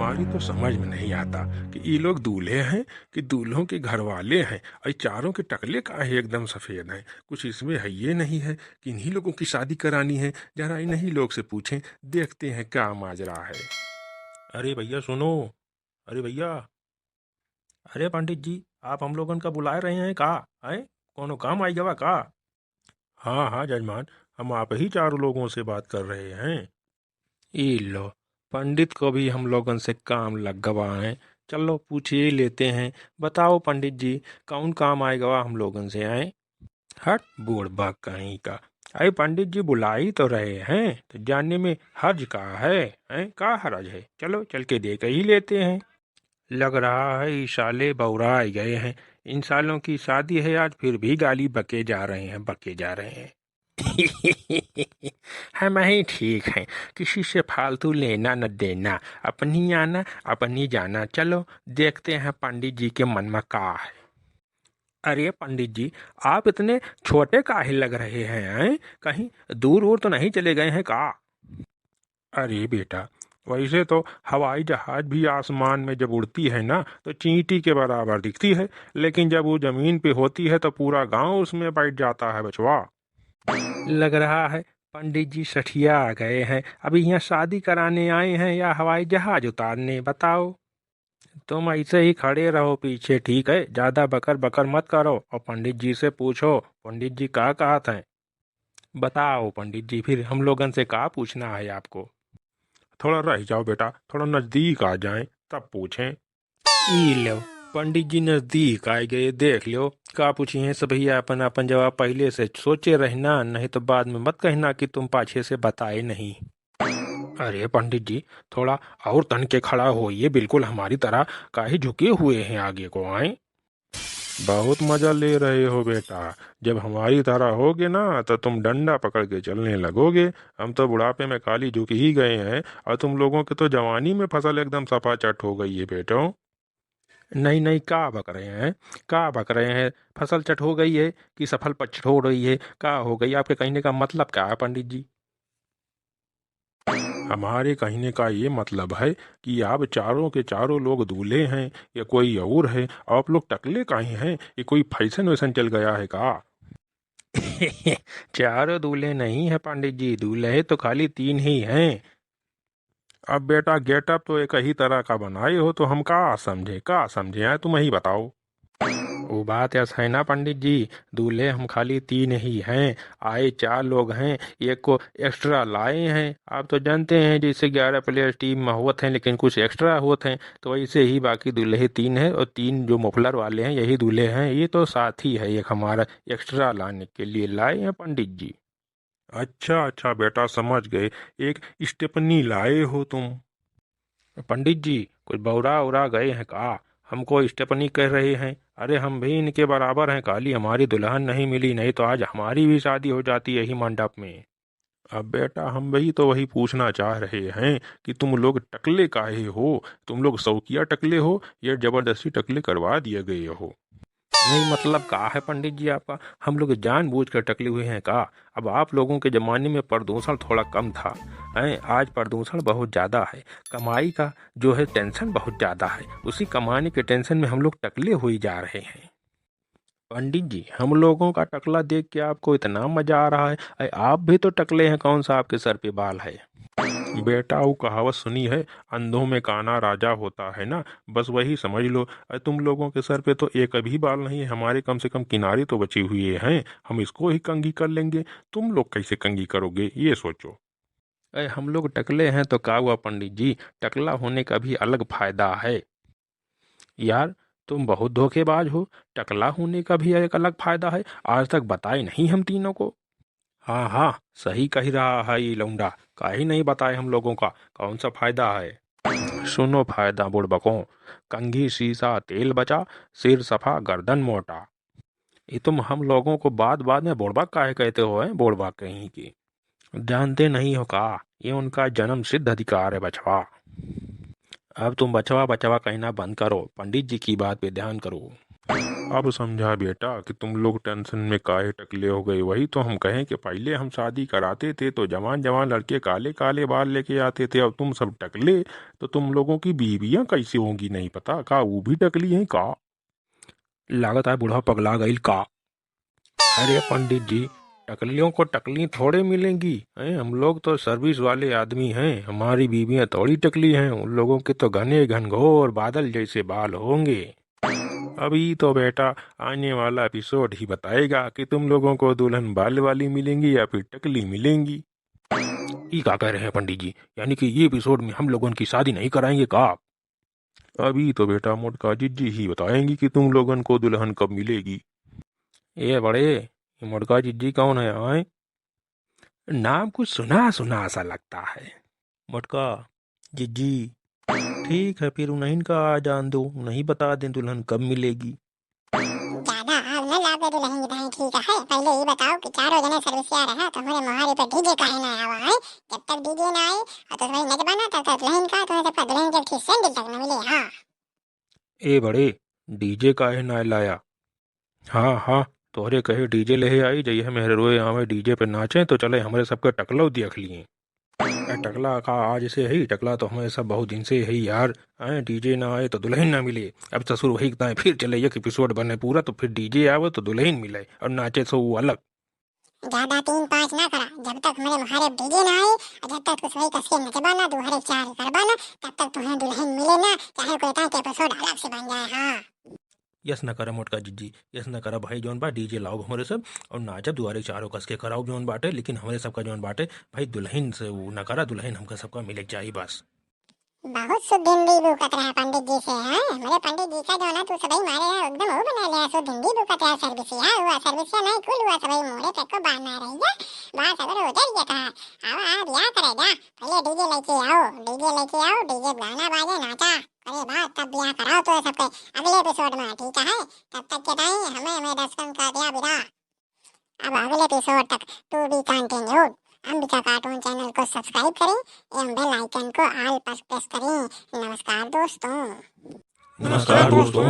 हमारी तो समझ में नहीं आता कि ये लोग दूल्हे हैं कि दूल्हों के घर वाले हैं। और चारों के टकले काहे एकदम सफेद हैं। कुछ इसमें है ये नहीं है कि इन्हीं लोगों की शादी करानी है। जरा इन्हीं लोग से पूछें, देखते हैं क्या माजरा है। अरे भैया सुनो। अरे भैया। अरे पंडित जी, आप हम लोगन का बुला रहे हैं का? है कोनो काम आई गवा का? हाँ हाँ जजमान, हम आप ही चारों लोगों से बात कर रहे हैं। ई लो, पंडित को भी हम लोगन से काम लग गवा है। चलो पूछ ही लेते हैं। बताओ पंडित जी, कौन काम आएगा हम लोगन से आए? हट बूढ़ बाग कहीं का। अरे पंडित जी बुला ही तो रहे हैं तो जानने में हर्ज का है? हैं का हर्ज है? चलो चल के देख ही लेते हैं। लग रहा है ये साले बौरा गए हैं। इन सालों की शादी है आज, फिर भी गाली बके जा रहे हैं, बके जा रहे हैं। हम ही ठीक हैं, किसी से फालतू लेना न देना, अपनी आना अपनी जाना। चलो देखते हैं पंडित जी के मन में का है। अरे पंडित जी, आप इतने छोटे काहे लग रहे हैं? कहीं दूर दूर तो नहीं चले गए हैं का? अरे बेटा, वैसे तो हवाई जहाज भी आसमान में जब उड़ती है ना तो चींटी के बराबर दिखती है, लेकिन जब वो जमीन पे होती है तो पूरा गांव उसमें बैठ जाता है बचवा। लग रहा है पंडित जी सठिया आ गए हैं। अभी यहाँ शादी कराने आए हैं या हवाई जहाज उतारने? बताओ। तुम ऐसे ही खड़े रहो पीछे, ठीक है? ज्यादा बकर बकर मत करो और पंडित जी से पूछो पंडित जी का कहा था। बताओ पंडित जी, फिर हम लोगन से का पूछना है आपको? थोड़ा रह जाओ बेटा, थोड़ा नजदीक आ जाएं तब पूछें। ई लो, पंडित जी नजदीक आ गए, देख लो। का पूछिए सब भैया, अपन अपन जवाब पहले से सोचे रहना, नहीं तो बाद में मत कहना कि तुम पाछे से बताए नहीं। अरे पंडित जी, थोड़ा और तन के खड़ा होइए, बिल्कुल हमारी तरह काहे झुके हुए हैं आगे को आए। बहुत मजा ले रहे हो बेटा। जब हमारी तरह होगे ना तो तुम डंडा पकड़ के चलने लगोगे। हम तो बुढ़ापे में काली झुक ही गए हैं और तुम लोगों के तो जवानी में फसल एकदम सपाचट हो गई है बेटो। नहीं नहीं, का बक रहे हैं? का बक रहे हैं? फसल चट हो गई है कि सफल पचट हो रही है? का हो गई? आपके कहने का मतलब क्या है पंडित जी? हमारे कहने का ये मतलब है कि आप चारों के चारों लोग दूल्हे हैं या कोई और है। आप लोग टकले काहे हैं? ये कोई फैशन वैसन चल गया है का? चारों दूल्हे नहीं है पंडित जी, दूल्हे तो खाली तीन ही हैं। अब बेटा गेटअप तो एक ही तरह का बनाए हो तो हम का समझे हैं, तुम ही बताओ। वो बात ऐसा है ना पंडित जी, दूल्हे हम खाली तीन ही हैं। आए चार लोग हैं, एक को एक्स्ट्रा लाए हैं। आप तो जानते हैं जैसे 11 प्लेयर टीम में होते हैं लेकिन कुछ एक्स्ट्रा होते हैं, तो वैसे ही बाकी दूल्हे तीन हैं और तीन जो मफलर वाले हैं यही दूल्हे हैं। ये तो साथी है एक हमारा, एक्स्ट्रा लाने के लिए लाए हैं पंडित जी। अच्छा अच्छा बेटा, समझ गए। एक स्टेपनी लाए हो तुम। पंडित जी, कुछ बौरा उरा गए हैं का? हमको स्टेपनी कह रहे हैं? अरे हम भी इनके बराबर हैं, काली हमारी दुल्हन नहीं मिली, नहीं तो आज हमारी भी शादी हो जाती यही मंडप में। अब बेटा हम भी तो वही पूछना चाह रहे हैं कि तुम लोग टकले काहे हो? तुम लोग शौकिया टकले हो या जबरदस्ती टकले करवा दिए गए हो? नहीं मतलब का है पंडित जी आपका? हम लोग जानबूझकर टकले हुए हैं का? अब आप लोगों के जमाने में प्रदूषण थोड़ा कम था, हैं? आज प्रदूषण बहुत ज़्यादा है। कमाई का जो है टेंशन बहुत ज़्यादा है, उसी कमाने के टेंशन में हम लोग टकले हुए जा रहे हैं। पंडित जी, हम लोगों का टकला देख के आपको इतना मजा आ रहा है? अरे आप भी तो टकले हैं, कौन सा आपके सर पे बाल है? बेटा वो कहावत सुनी है, अंधों में काना राजा होता है ना, बस वही समझ लो। अरे तुम लोगों के सर पे तो एक भी बाल नहीं है, हमारे कम से कम किनारे तो बचे हुए हैं। हम इसको ही कंघी कर लेंगे, तुम लोग कैसे कंघी करोगे ये सोचो। अरे हम लोग टकले हैं तो क्या हुआ पंडित जी, टकला होने का भी अलग फायदा है। यार तुम बहुत धोखेबाज हो, टकला होने का भी एक अलग फायदा है, आज तक बताए नहीं हम तीनों को। हाँ हाँ, सही कह रहा है ये लौंडा, काहे नहीं बताए हम लोगों का कौन सा फायदा है? सुनो फायदा बुड़बकों, कंघी शीशा तेल बचा, सिर सफा गर्दन मोटा। ये तुम हम लोगों को बात बात में बुड़बक काहे कहते हो? हैं बुड़बक कहीं की? जानते नहीं हो का? ये उनका जन्म सिद्ध अधिकार है बचवा। अब तुम बचवा बचवा कहना बंद करो, पंडित जी की बात पे ध्यान करो। अब समझा बेटा कि तुम लोग टेंशन में काहे टकले हो गए। वही तो हम कहें कि पहले हम शादी कराते थे तो जवान जवान लड़के काले काले बाल लेके आते थे, अब तुम सब टकले, तो तुम लोगों की बीवियां कैसी होंगी नहीं पता का, वो भी टकली हैं का? लागत है बूढ़ा पगला गईल का। अरे पंडित जी, टकलियों को टकली थोड़े मिलेंगी हैं, हम लोग तो सर्विस वाले आदमी हैं, हमारी बीवियां थोड़ी टकली हैं, उन लोगों के तो घने घनघोर बादल जैसे बाल होंगे। अभी तो बेटा आने वाला एपिसोड ही बताएगा कि तुम लोगों को दुल्हन बाल वाली मिलेंगी या फिर टकली मिलेंगी। ये क्या कह रहे हैं पंडित जी, यानी कि ये एपिसोड में हम लोगों की शादी नहीं कराएंगे का आप? अभी तो बेटा मोटका जिज्जी ही बताएंगी कि तुम लोगों को दुल्हन कब मिलेगी। ये बड़े, ये मोटका जिज्जी कौन है आए? नाम कुछ सुना सुना सा लगता है। मोटका जिज्जी, ठीक है फिर उन्हीं का आ जान दो, उन्हीं बता दें दुल्हन कब मिलेगी। ज्यादा आग न लागे दुल्हन की बहन, ठीक है। पहले ये बताओ कि चारों जने सर्विस आ रहा तो हमारे मोहारी पर डीजे काहे ना आवा है। जब तक डीजे ना आए और तो भाई नचबाना तब तक दुल्हन का तो सबका दुल्हन के ठीक सैंडल तक न मिले। हाँ ए बड़े, डीजे काहे ना लाया? हाँ हाँ, तोहरे कहे डीजे ले आई जइहे मेहरे रोए आवे डीजे पे नाचे तो चले हमरे सबके टकलो देख लिए। ए टकला का आज से है, टकला तो हमें सब बहुत दिन से है यार। आए डीजे ना आए तो दुल्हन ना मिले, अब ससुर वही बताए फिर चले एक एपिसोड बने पूरा तो फिर डीजे आवे तो दुल्हन मिले और नाचे सो वो अलग। ज्यादा 3-5 ना करा। जब तक हमारे मोहारे डीजे ना आए और जब तक कुछ वही कस के नचबाना दो हरे चार करबाना तब तक तुम्हें दुल्हन मिले ना, चाहे कोई टाइम के एपिसोड अलग से बन जाए। हाँ यस न करा मोटका जिज्जी, यस न करा भाई जौन बा डीजे लाओ हमारे सब और नाचब दुआरे चारों कस के कराओ जौन बाटे, लेकिन हमारे सबका जौन बाटे भाई दुल्हन से वो न करा, दुल्हन हमका सबका मिले चाहिए बस। बहुत शुद्ध हिंदी भूकत रहा पंडित जी से। है मेरे पंडित जी का जो ना तू सभी मारे है एकदम वो बना लिया शुद्ध हिंदी भूकत है। सर्विस है हुआ सर्विस नहीं कुल हुआ सभी मोरे तक को बाहर ना रही है, बाहर सगर हो जाए था। आओ आ दिया करेगा, पहले डीजे लेके आओ, डीजे लेके आओ, डीजे गाना बाजे नाचा अरे बात तब बिया कराओ तो सबके अगले एपिसोड में, ठीक है। तब तक के टाइम हमें दर्शन का दिया विदा। अब अगले एपिसोड तक to be continued. Ambika cartoon channel को सब्सक्राइब करें एवं बेल आइकन को ऑल पर प्रेस करें। नमस्कार दोस्तों। नमस्कार दोस्तों।